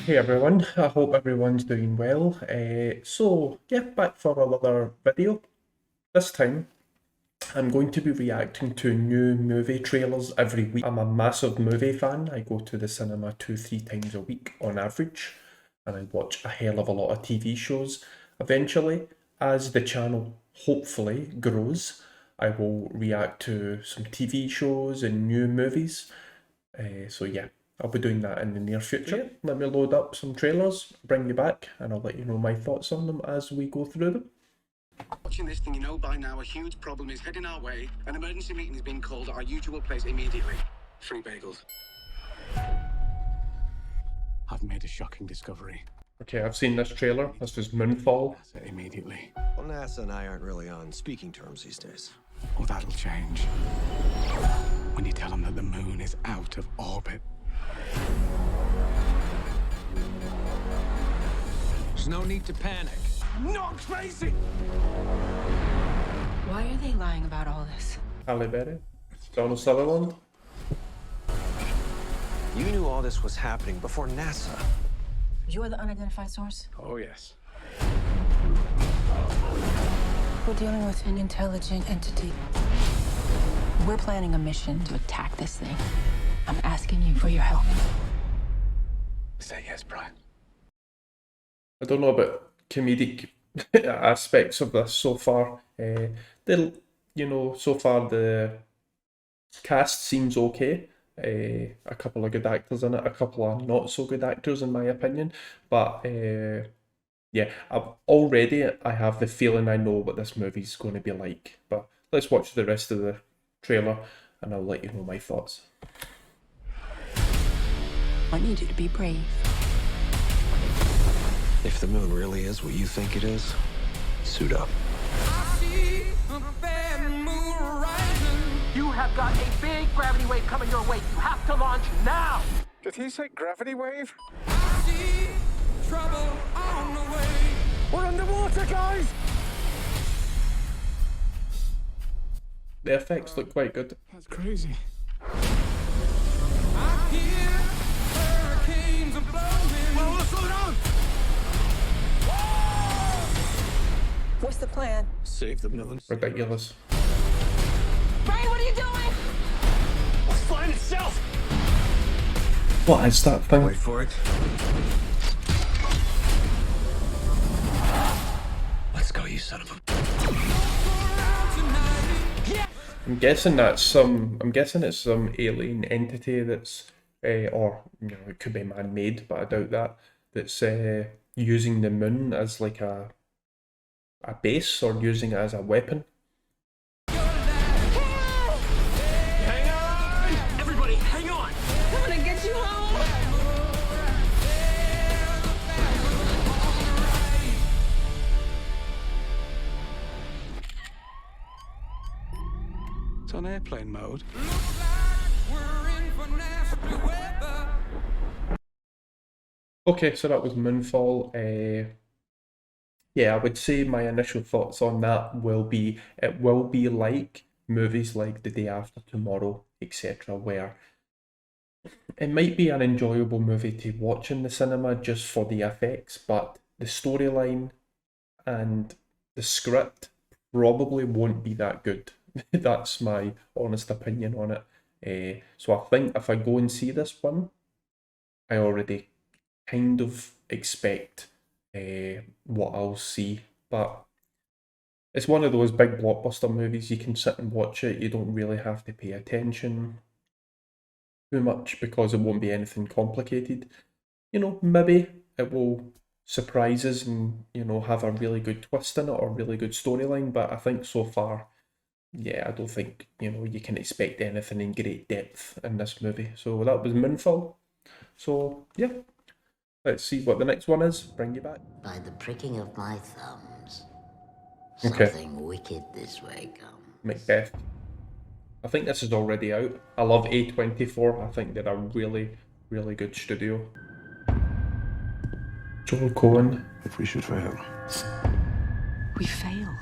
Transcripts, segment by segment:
Hey everyone, I hope everyone's doing well. Back for another video. This time, I'm going to be reacting to new movie trailers every week. I'm a massive movie fan. I go to the cinema 2-3 times a week on average, and I watch a hell of a lot of TV shows. Eventually, as the channel hopefully grows, I will react to some TV shows and new movies. I'll be doing that in the near future. Let me load up some trailers, bring you back, and I'll let you know my thoughts on them as we go through them. Watching this thing, you know by now a huge problem is heading our way. An emergency meeting is being called at our usual place immediately. 3 bagels. I've made a shocking discovery. Okay, I've seen this trailer. This is Moonfall. Immediately. Well, NASA and I aren't really on speaking terms these days. Oh, that'll change. When you tell them that the moon is out of orbit. There's no need to panic. I'm not crazy! Why are they lying about all this? Halle Berry, Donald Sutherland. You knew all this was happening before NASA. You're the unidentified source? Oh, yes. We're dealing with an intelligent entity. We're planning a mission to attack this thing. I'm asking you for your help. Say yes, Brian. I don't know about comedic aspects of this so far. So far the cast seems okay. A couple of good actors in it, a couple of not so good actors in my opinion. But I have the feeling I know what this movie's going to be like. But let's watch the rest of the trailer and I'll let you know my thoughts. I need you to be brave. If the moon really is what you think it is, suit up. You have got a big gravity wave coming your way. You have to launch now! Did he say gravity wave? Trouble on the way. We're underwater, guys! The effects look quite good. That's crazy. I hear hurricanes are blowing. Well, slow down! What's the plan? Save the moon. Ridiculous. Brian, what are you doing? It's flying itself! What is that thing? Wait for it. Let's go, you son of a... I'm guessing it's some alien entity that's, or it could be man-made, but I doubt that. That's using the moon as like a base or using it as a weapon. Hang on! Everybody, hang on! I'm gonna get you home! It's on airplane mode. Okay, so that was Moonfall. I would say my initial thoughts on that will be it will be like movies like The Day After Tomorrow, etc., where it might be an enjoyable movie to watch in the cinema just for the effects, but the storyline and the script probably won't be that good. That's my honest opinion on it. So I think if I go and see this one, I already kind of expect what I'll see, but it's one of those big blockbuster movies. You can sit and watch it, you don't really have to pay attention too much because it won't be anything complicated. Maybe it will surprise us and have a really good twist in it or really good storyline, but I think so far, I don't think you can expect anything in great depth in this movie. So that was Moonfall. So yeah, let's see what the next one is. Bring you back. By the pricking of my thumbs, Okay. something wicked this way comes. Macbeth. I think this is already out. I love A24. I think they're a really, really good studio. Joel Cohen. If we should fail. We fail.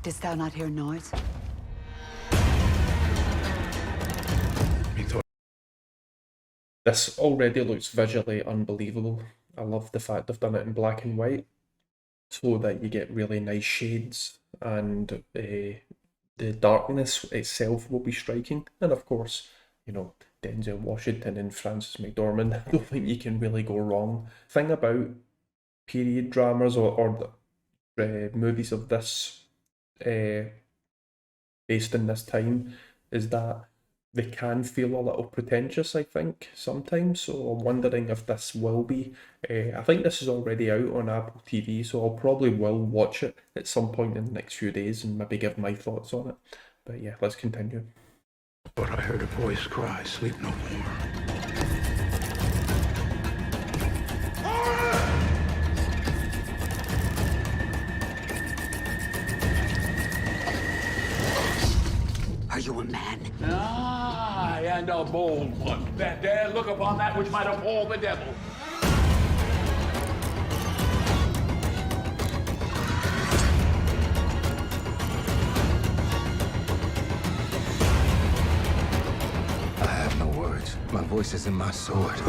Didst thou not hear noise? This already looks visually unbelievable. I love the fact they've done it in black and white so that you get really nice shades, and the darkness itself will be striking. And of course, you know, Denzel Washington and Frances McDormand, I don't think you can really go wrong. Thing about period dramas or movies of this based in this time is that they can feel a little pretentious, I think, sometimes. So I'm wondering if this will be. I think this is already out on Apple TV, so I'll probably will watch it at some point in the next few days and maybe give my thoughts on it. But yeah, let's continue. But I heard a voice cry, sleep no more. Are you a man? Aye, and a bold one, that dare look upon that which might appall the devil. I have no words. My voice is in my sword.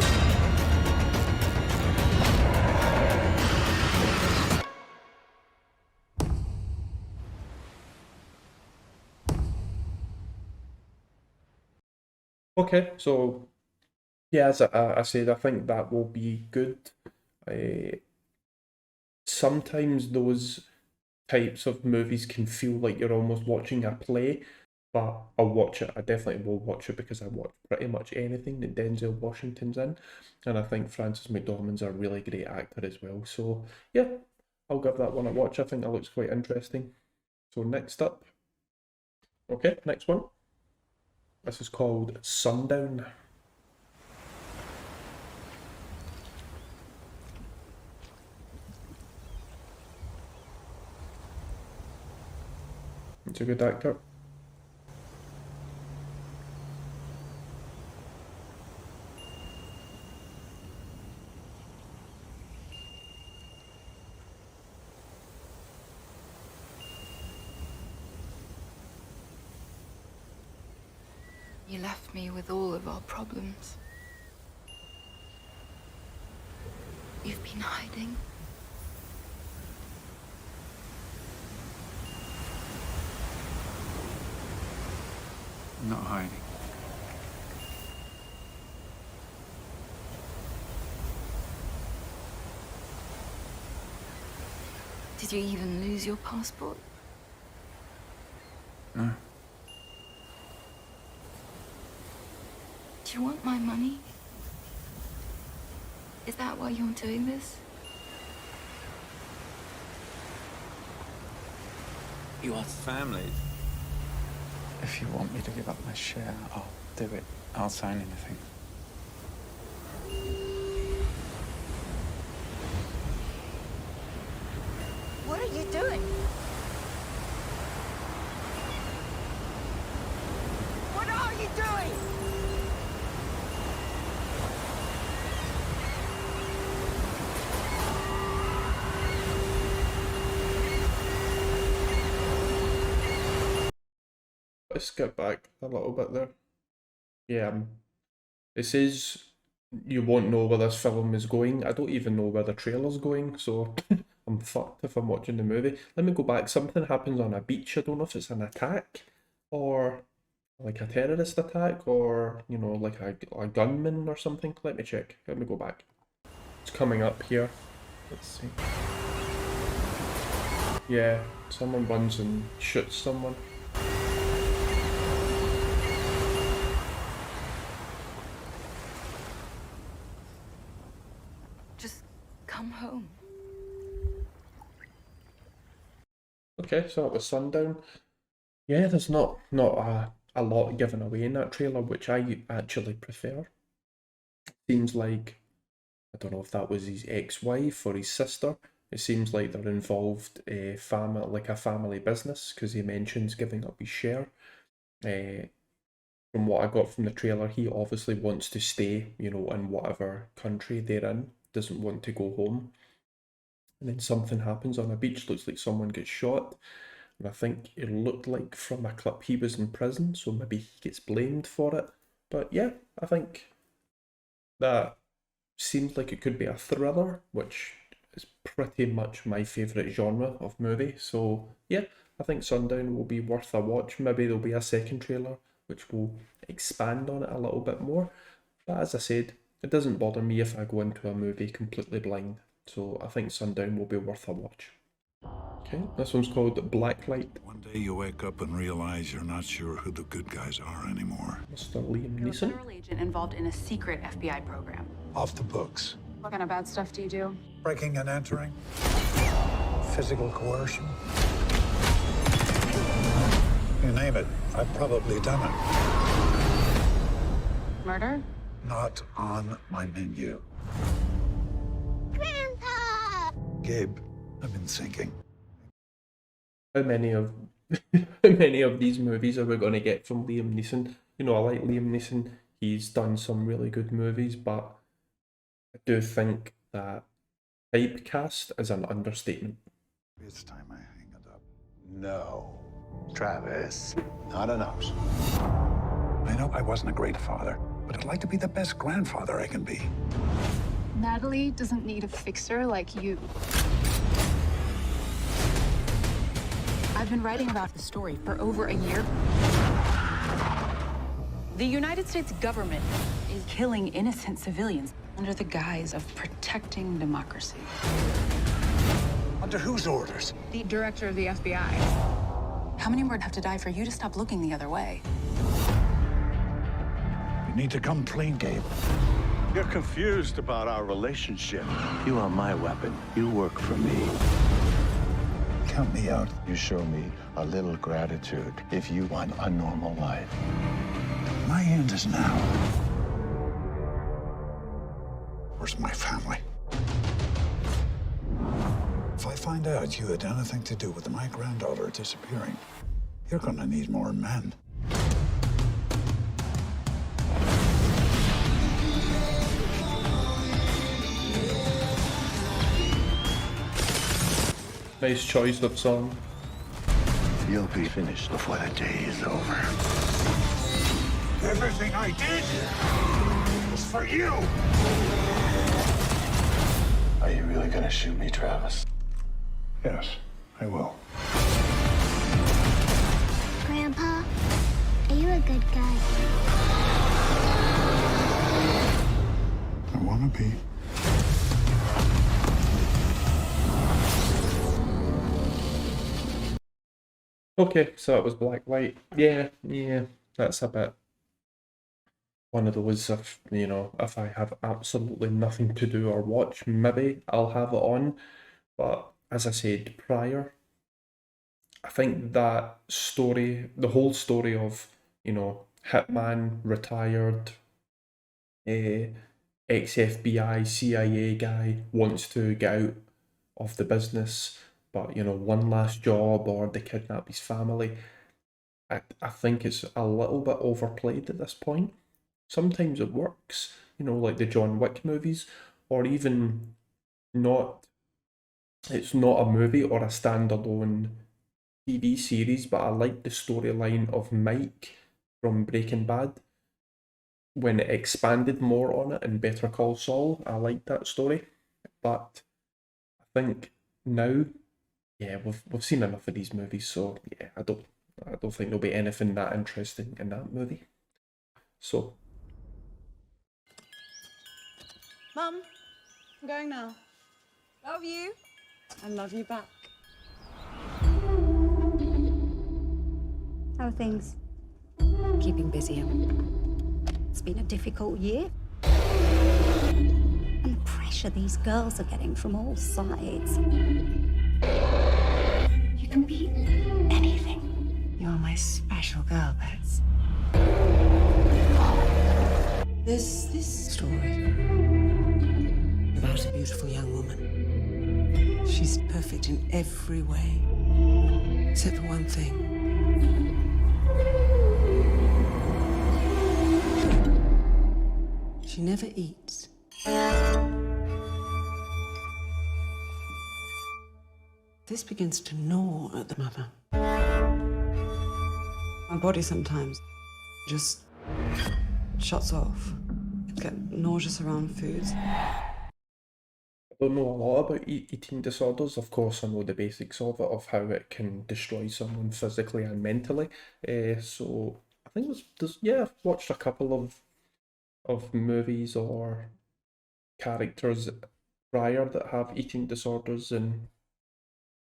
Okay, so yeah, as I said, I think that will be good. Sometimes those types of movies can feel like you're almost watching a play, but I'll watch it. I definitely will watch it because I watch pretty much anything that Denzel Washington's in, and I think Frances McDormand's a really great actor as well. So yeah, I'll give that one a watch. I think that looks quite interesting. So next up, okay, next one. This is called Sundown. It's a good actor. You left me with all of our problems. You've been hiding. I'm not hiding. Did you even lose your passport? No. Do you want my money? Is that why you're doing this? You are family. If you want me to give up my share, I'll do it. I'll sign anything. What are you doing? What are you doing? Let's skip back a little bit there. Yeah, it says you won't know where this film is going. I don't even know where the trailer's going, so I'm fucked if I'm watching the movie. Let me go back. Something happens on a beach. I don't know if it's an attack or like a terrorist attack or, you know, like a gunman or something. Let me check. Let me go back. It's coming up here. Let's see. Yeah, someone runs and shoots someone. Just come home. Okay, so that was Sundown. Yeah, there's not a lot given away in that trailer, which I actually prefer. Seems like, I don't know if that was his ex-wife or his sister. It seems like they're involved like a family business, because he mentions giving up his share. From what I got from the trailer, he obviously wants to stay, you know, in whatever country they're in, doesn't want to go home. And then something happens on a beach, looks like someone gets shot. and I think it looked like from a clip he was in prison, so maybe he gets blamed for it. But yeah, I think that seems like it could be a thriller, which is pretty much my favourite genre of movie. So yeah, I think Sundown will be worth a watch. Maybe there'll be a second trailer which will expand on it a little bit more. But as I said, it doesn't bother me if I go into a movie completely blind. So I think Sundown will be worth a watch. Okay, this one's called Blacklight. One day you wake up and realize you're not sure who the good guys are anymore. Mr. Liam You're a Neeson. federal agent involved in a secret FBI program. Off the books. What kind of bad stuff do you do? Breaking and entering. Physical coercion. You name it, I've probably done it. Murder? Not on my menu. Grandpa! Gabe, I've been thinking. How many of how many of these movies are we going to get from Liam Neeson? You know, I like Liam Neeson. He's done some really good movies, but I do think that typecast is an understatement. It's time I hang it up. No, Travis, not enough. I know I wasn't a great father, but I'd like to be the best grandfather I can be. Natalie doesn't need a fixer like you. I've been writing about the story for over a year. The United States government is killing innocent civilians under the guise of protecting democracy. Under whose orders? The director of the FBI. How many more have to die for you to stop looking the other way? You need to come clean, Gabe. You're confused about our relationship. You are my weapon. You work for me. Count me out. You show me a little gratitude if you want a normal life. My end is now. Where's my family? If I find out you had anything to do with my granddaughter disappearing, you're gonna need more men. Nice choice of song. You'll be finished before the day is over. Everything I did was for you. Are you really gonna shoot me, Travis? Yes, I will. Grandpa, are you a good guy? I wanna be. Okay, so that was Blacklight. Yeah, that's a bit one of those, if if I have absolutely nothing to do or watch, maybe I'll have it on. But as I said prior, I think that story, the whole story of, hitman, retired, ex-FBI, CIA guy, wants to get out of the business, but one last job or they kidnap his family. I think it's a little bit overplayed at this point. Sometimes it works, like the John Wick movies, or even not. It's not a movie or a standalone TV series, but I like the storyline of Mike from Breaking Bad. When it expanded more on it in Better Call Saul, I liked that story. But I think now, yeah, we've seen enough of these movies, so yeah, I don't think there'll be anything that interesting in that movie. So, Mum, I'm going now. Love you. I love you back. How are things? Keeping busy. It's been a difficult year. And the pressure these girls are getting from all sides. You can be anything. You're my special girl, Bets. There's this story about a beautiful young woman. She's perfect in every way, except for one thing. She never eats. This begins to gnaw at the mother. My body sometimes just shuts off. I get nauseous around foods. I don't know a lot about eating disorders. Of course, I know the basics of it, of how it can destroy someone physically and mentally. So I think I've watched a couple of movies or characters prior that have eating disorders, and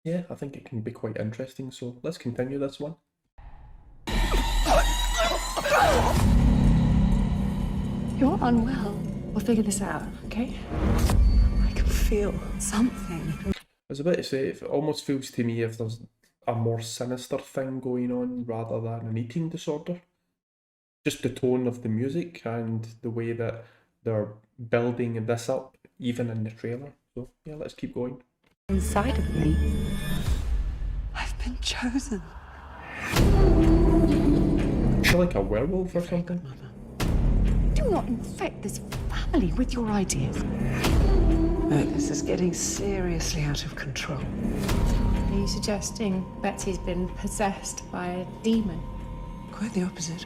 yeah, I think it can be quite interesting. So let's continue this one. You're unwell. We'll figure this out, okay? I can feel something. I was about to say, it almost feels to me if there's a more sinister thing going on rather than an eating disorder. Just the tone of the music and the way that they're building this up, even in the trailer. So yeah, let's keep going. Inside of me. I've been chosen. You're like a werewolf or something? Do not infect this family with your ideas. This is getting seriously out of control. Are you suggesting Betsy's been possessed by a demon? Quite the opposite.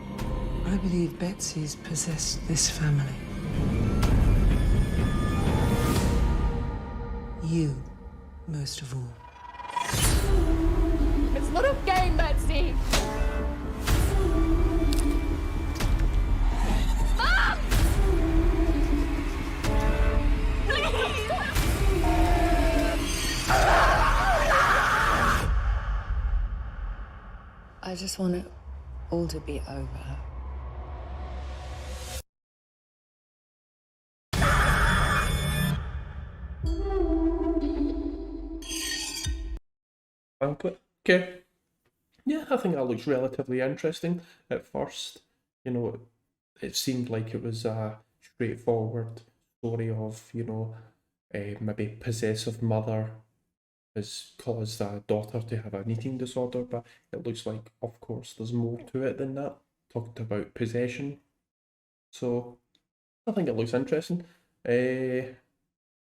I believe Betsy's possessed this family. You, most of all. It's not a game, Betsy! Mom! Please! I just want it all to be over. Banquet. Okay. Yeah, I think that looks relatively interesting at first. You know, it seemed like it was a straightforward story of, maybe possessive mother has caused a daughter to have an eating disorder, but it looks like, of course, there's more to it than that. Talked about possession. So, I think it looks interesting. Yeah,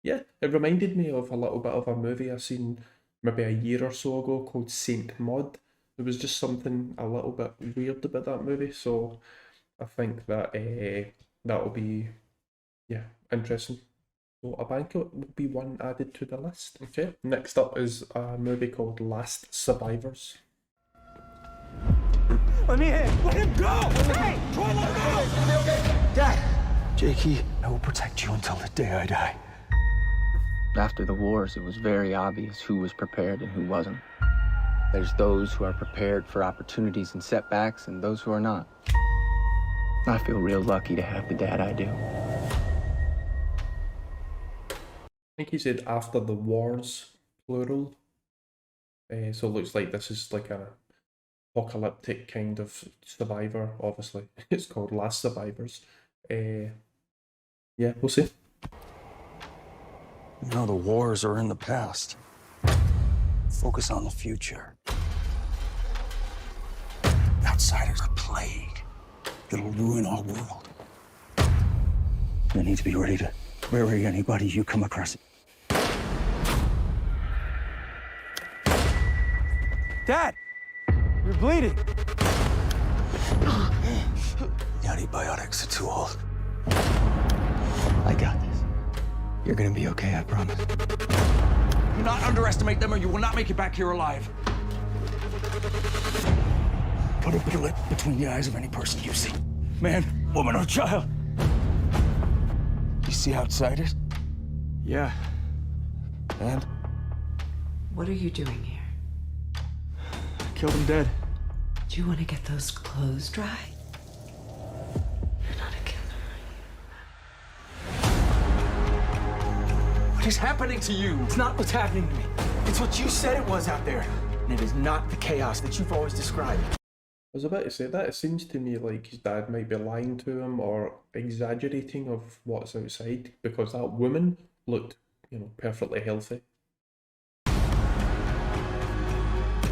it reminded me of a little bit of a movie I seen maybe a year or so ago called Saint Maud. There was just something a little bit weird about that movie, so I think that that'll be, yeah, interesting. So a Banquet will be one added to the list. Okay, next up is a movie called Last Survivors. Let me in. Let him go. Hey, Troy, let him go. Okay. Dad! Jakey, I will protect you until the day I die. After the wars, it was very obvious who was prepared and who wasn't. There's those who are prepared for opportunities and setbacks, and those who are not. I feel real lucky to have the dad I do. I think he said after the wars, plural. So it looks like this is like an apocalyptic kind of survivor, obviously. It's called Last Survivors. Yeah, we'll see. You know, the wars are in the past. Focus on the future. Outsiders are a plague. It'll ruin our world. You need to be ready to bury anybody you come across. Dad, you're bleeding. The antibiotics are too old. I got this. You're gonna be okay, I promise. Do not underestimate them or you will not make it back here alive. Put a bullet between the eyes of any person you see. Man, woman, or child. You see outsiders? Yeah. And? What are you doing here? Killed him dead. Do you want to get those clothes dry? You're not a killer. What is happening to you? It's not what's happening to me. It's what you said it was out there. And it is not the chaos that you've always described. I was about to say that. It seems to me like his dad might be lying to him or exaggerating of what's outside, because that woman looked, perfectly healthy. You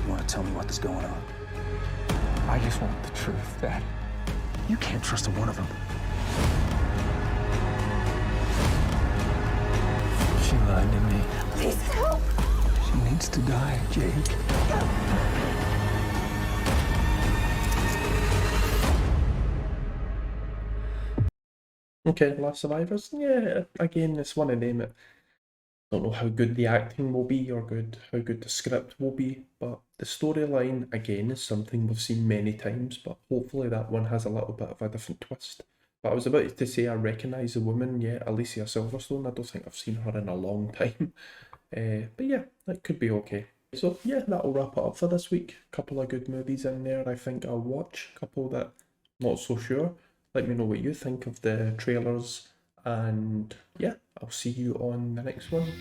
want to tell me what's going on? I just want the truth, Dad. You can't trust one of them. She lied to me. Please help! She She needs to die, Jake. Okay, Last Survivors. Yeah, again, it's one of them. Don't know how good the acting will be or how good the script will be, but the storyline again is something we've seen many times, but hopefully that one has a little bit of a different twist. But I was about to say I recognise the woman, yeah, Alicia Silverstone. I don't think I've seen her in a long time. But yeah, that could be okay. So yeah, that'll wrap it up for this week. Couple of good movies in there I think I'll watch, couple that not so sure. Let me know what you think of the trailers, and yeah, I'll see you on the next one.